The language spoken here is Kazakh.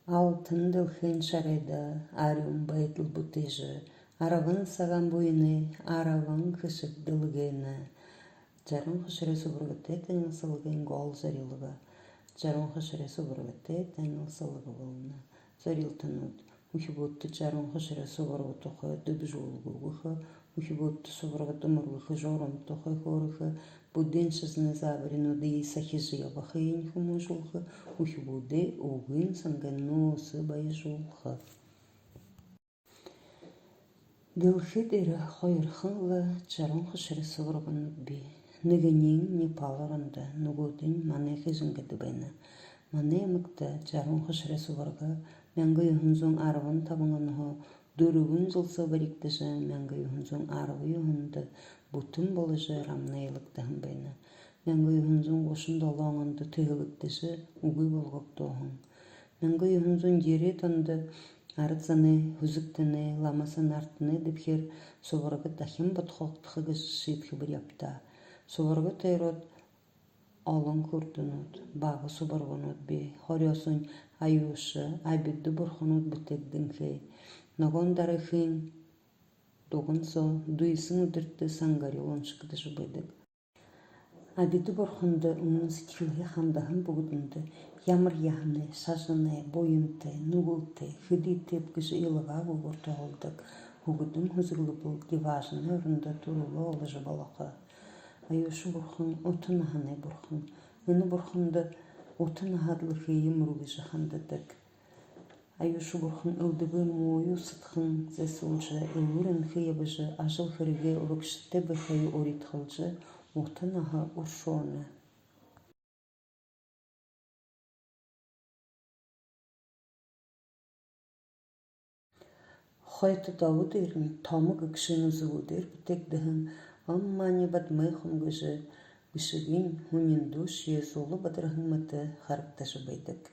Алтын дылхын шарайда, ариум байтыл бутыжы, аравын саган буйны, аравын кышык дылгыны. Жарун хышыре субургатте тәнің сылгын гол зарилыга. Жарун хышыре субургатте тәнің сылгы болна. Зарилтанут. Ухибутты жарун хышыре субургатуха дыбжулгуха, ухибутты субургатты мургуха жорымтуха хорыха, будден шызны забрину ды сахижиябаха енхуму жулха, ухибудды угын санганнусы байжулха. Дылхы дыры хойырхынла жарун хышыре субурганут би. Нігінен Непаларында нұғудын мане хижінгеді бәйні. Мане мұқта жарун хышыре субарға мәңгі юхынзуң арвын табыңыныға дөрігін жылса бариктіжі мәңгі юхынзуң арвы юхынды бұтын болыжы рамнайлықтығын бәйні. Мәңгі юхынзуң қошын долаңынды түйіліктіжі ұғы болғықтығын. Мәңгі юхынзуң дері тонды арыцаны, хүзіктіні, ламасын артыны діпхер субарға тахим бұтқоқтығы шийтхі бір япта. Субарга тайрот алын күрдінут, бағы субарғанут би, хорясын аюшы, абидді бұрханут бітегдің хей. Нагон дарыхын, доғын со, дуйсын үдіртті саңғари олыншықды жыбайдық. Абидді бұрханды ұнын сетхілге қамдағын бұғыдынды, ямыр яғыны, шажыны, бойынты, нұғылты, хыди тепкіші илыға бұғырты олдық. Бұғыдым хүзірлі бұл диважыны өрінді тұрулы олы жыбалақы. Аюшу бурхан отын ханы бурхан. Ыны бурханды отын хадлыхы емруги жахандадык. Аюшу бурхан ылдыбы мою сытхын зесулжы, ылырын хыябыжы, ажыл хырыге урыкшытты бөхайы оритхылжы, отын аха уршоны. Хойты дауыдырын тамы гыкшыны зывудыр бітекдіхін, Amma ne badmайхым гыжы, гышыгин хунин душ езолы бадырхын мыты харыкташы байдык.